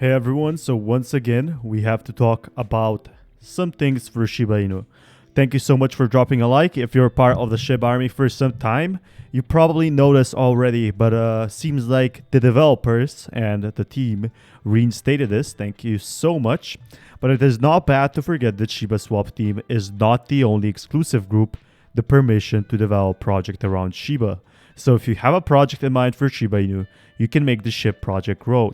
Hey everyone, so once again, we have to talk about some things for Shiba Inu. Thank you so much for dropping a like. If you're part of the SHIB army for some time, you probably noticed already, but seems like the developers and the team reinstated this. Thank you so much. But it is not bad to forget that Shiba Swap team is not the only exclusive group the permission to develop project around Shiba. So if you have a project in mind for Shiba Inu, you can make the SHIB project grow.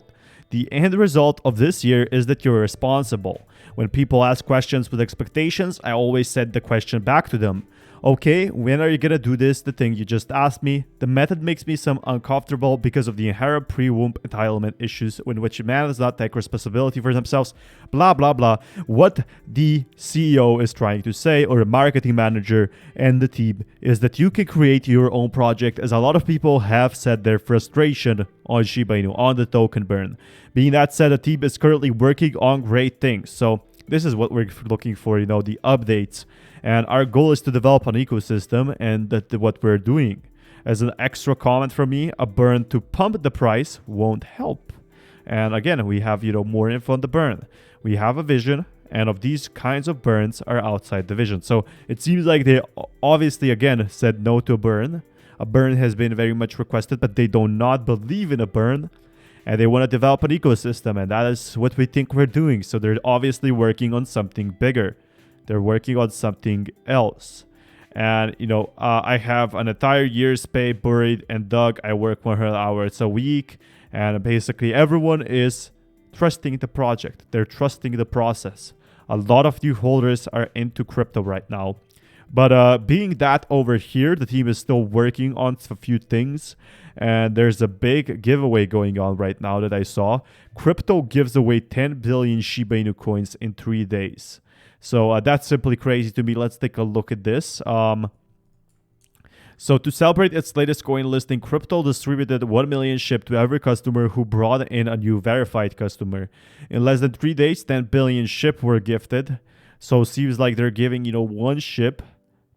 The end result of this year is that you're responsible. When people ask questions with expectations, I always said the question back to them. Okay, when are you gonna do this, the thing you just asked me? The method makes me some uncomfortable because of the inherent pre-womb entitlement issues in which man does not take responsibility for themselves, blah blah blah. What the CEO is trying to say, or a marketing manager and the team, is that you can create your own project, as a lot of people have said their frustration on Shiba Inu, on the token burn. Being that said, the team is currently working on great things. So this is what we're looking for, the updates. And our goal is to develop an ecosystem, and that's what we're doing. As an extra comment from me, a burn to pump the price won't help. And again, we have, more info on the burn. We have a vision, and of these kinds of burns are outside the vision. So it seems like they obviously, again, said no to a burn. A burn has been very much requested, but they do not believe in a burn. And they want to develop an ecosystem, and that is what we think we're doing. So they're obviously working on something bigger. They're working on something else. And, I have an entire year's pay buried and dug. I work 100 hours a week. And basically everyone is trusting the project. They're trusting the process. A lot of new holders are into crypto right now. But being that over here, the team is still working on a few things. And there's a big giveaway going on right now that I saw. Crypto gives away 10 billion Shiba Inu coins in 3 days. So that's simply crazy to me. Let's take a look at this. So to celebrate its latest coin listing, Crypto distributed 1 million SHIB to every customer who brought in a new verified customer. In less than 3 days, 10 billion SHIB were gifted. So it seems like they're giving, 1 SHIB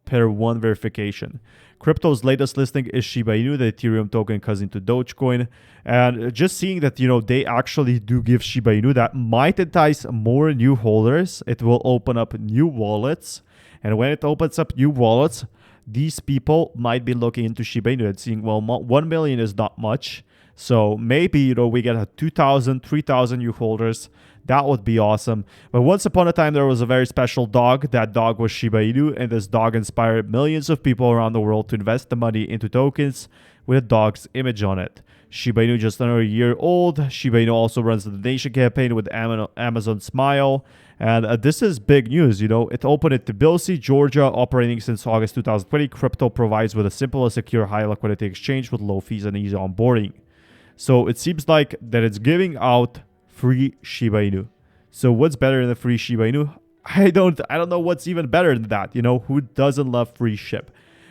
per 1 verification. Crypto's latest listing is Shiba Inu, the Ethereum token cousin to Dogecoin. And just seeing that, they actually do give Shiba Inu, that might entice more new holders. It will open up new wallets. And when it opens up new wallets, these people might be looking into Shiba Inu and seeing, well, 1 million is not much. So maybe, we get a 2,000, 3,000 new holders. That would be awesome. But once upon a time, there was a very special dog. That dog was Shiba Inu, and this dog inspired millions of people around the world to invest the money into tokens with a dog's image on it. Shiba Inu just under a year old. Shiba Inu also runs the donation campaign with Amazon Smile. And this is big news, It opened at Tbilisi, Georgia, operating since August 2020. Crypto provides with a simple and secure high liquidity exchange with low fees and easy onboarding. So it seems like that it's giving out free Shiba Inu. So what's better than free Shiba Inu? I don't know what's even better than that. Who doesn't love free SHIB?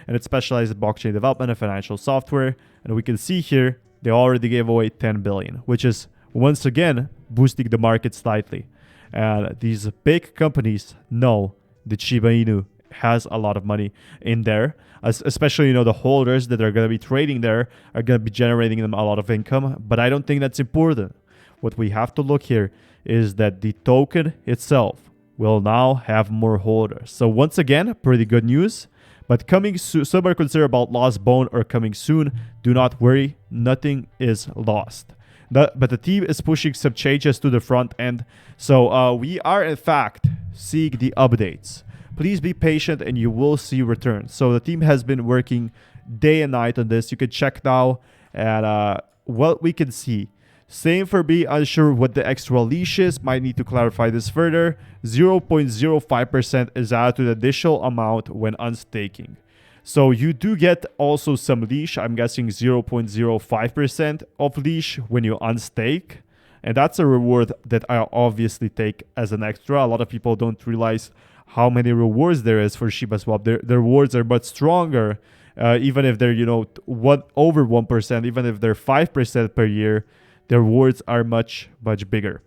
And it's specialized in blockchain development and financial software. And we can see here, they already gave away 10 billion, which is once again boosting the market slightly. And these big companies know that Shiba Inu has a lot of money in there, especially, the holders that are going to be trading there are going to be generating them a lot of income. But I don't think that's important. What we have to look here is that the token itself will now have more holders. So once again, pretty good news. But coming soon, some are concerned about lost bone or coming soon. Do not worry, nothing is lost. But the team is pushing some changes to the front end. So we are in fact seeing the updates. Please be patient and you will see returns. So the team has been working day and night on this. You can check now at what we can see. Same for me, unsure what the extra leash is. Might need to clarify this further. 0.05% is added to the initial amount when unstaking. So you do get also some leash. I'm guessing 0.05% of leash when you unstake. And that's a reward that I obviously take as an extra. A lot of people don't realize how many rewards there is for Shiba Swap. The rewards are much stronger. Even if they're, over 1%, even if they're 5% per year, the rewards are much, much bigger.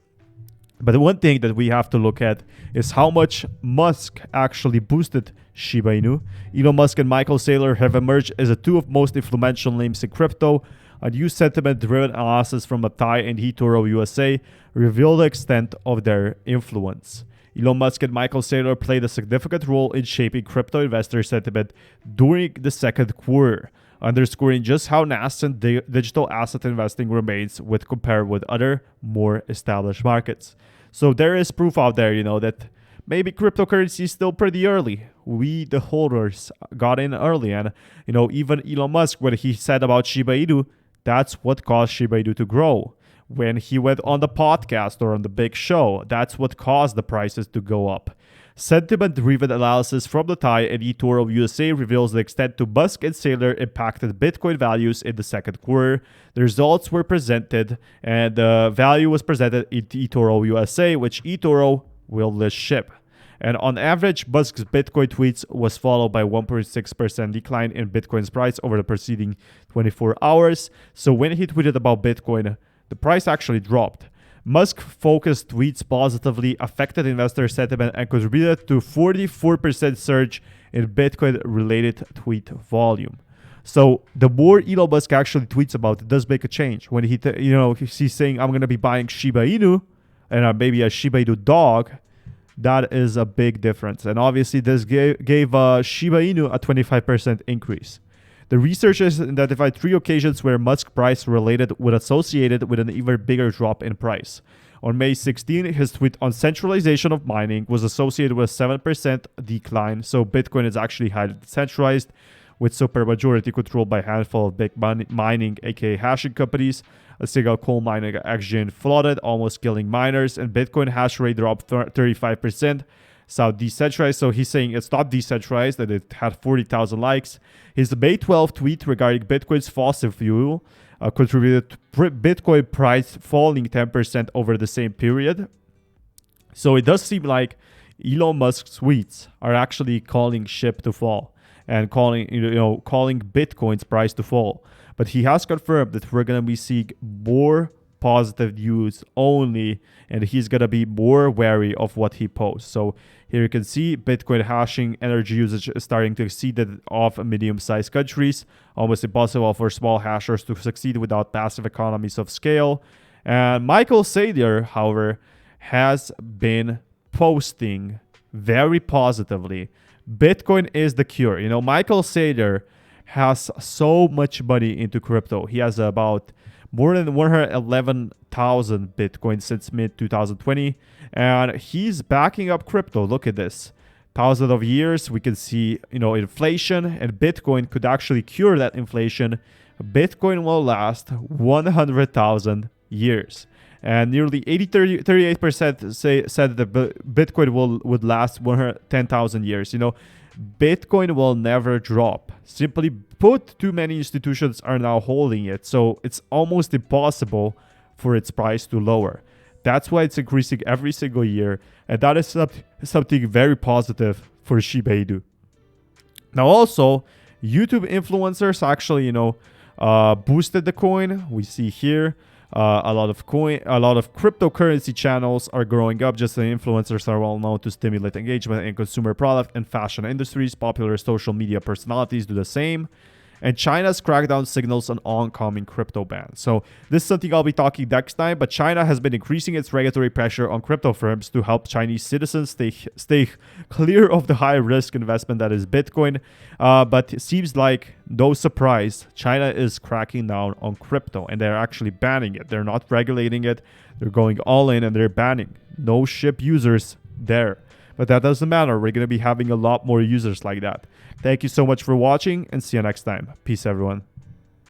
But the one thing that we have to look at is how much Musk actually boosted Shiba Inu. Elon Musk and Michael Saylor have emerged as the two of most influential names in crypto. A new sentiment-driven analysis from Atai and eToro USA revealed the extent of their influence. Elon Musk and Michael Saylor played a significant role in shaping crypto investor sentiment during the second quarter, underscoring just how nascent digital asset investing remains with compared with other more established markets. So there is proof out there, that maybe cryptocurrency is still pretty early. We, the holders, got in early. And, even Elon Musk, what he said about SHIBA INU, that's what caused SHIBA INU to grow. When he went on the podcast or on the big show, that's what caused the prices to go up. Sentiment-driven analysis from the Thai and eToro USA reveals the extent to Musk and Saylor impacted Bitcoin values in the second quarter. The results were presented, and the value was presented in eToro USA, which eToro will list SHIB. And on average, Musk's Bitcoin tweets was followed by 1.6% decline in Bitcoin's price over the preceding 24 hours. So when he tweeted about Bitcoin, the price actually dropped. Musk-focused tweets positively affected investor sentiment and contributed to 44% surge in Bitcoin-related tweet volume. So the more Elon Musk actually tweets about it, does make a change. When he's saying, I'm going to be buying Shiba Inu and maybe a Shiba Inu dog, that is a big difference. And obviously this gave Shiba Inu a 25% increase. The researchers identified 3 occasions where Musk price associated with an even bigger drop in price. On May 16, his tweet on centralization of mining was associated with a 7% decline. So Bitcoin is actually highly decentralized, with supermajority controlled by a handful of big mining, aka hashing companies. A single coal mining exchange flooded, almost killing miners, and Bitcoin hash rate dropped 35%. So decentralized. So he's saying it's not decentralized, that it had 40,000 likes. His May 12 tweet regarding Bitcoin's fossil fuel contributed to Bitcoin price falling 10% over the same period. So it does seem like Elon Musk's tweets are actually calling SHIB to fall and calling Bitcoin's price to fall. But he has confirmed that we're going to be seeing more positive news only, and he's going to be more wary of what he posts. So here you can see Bitcoin hashing energy usage is starting to exceed that of medium-sized countries. Almost impossible for small hashers to succeed without massive economies of scale. And Michael Saylor, however, has been posting very positively. Bitcoin is the cure. Michael Saylor has so much money into crypto. He has about more than 111,000 Bitcoin since mid-2020. And he's backing up crypto. Look at this. Thousands of years, we can see, inflation, and Bitcoin could actually cure that inflation. Bitcoin will last 100,000 years. And nearly 38% said that Bitcoin would last 10,000 years. Bitcoin will never drop. Simply put, too many institutions are now holding it. So it's almost impossible for its price to lower. That's why it's increasing every single year. And that is something very positive for Shiba Inu. Now also, YouTube influencers actually, boosted the coin. We see here a lot of cryptocurrency channels are growing up. Just the influencers are well known to stimulate engagement in consumer product and fashion industries. Popular social media personalities do the same. And China's crackdown signals an oncoming crypto ban. So this is something I'll be talking next time, but China has been increasing its regulatory pressure on crypto firms to help Chinese citizens stay clear of the high-risk investment that is Bitcoin. But it seems like, no surprise, China is cracking down on crypto, and they're actually banning it. They're not regulating it. They're going all in, and they're banning. No SHIB users there. But that doesn't matter. We're going to be having a lot more users like that. Thank you so much for watching, and see you next time. Peace, everyone.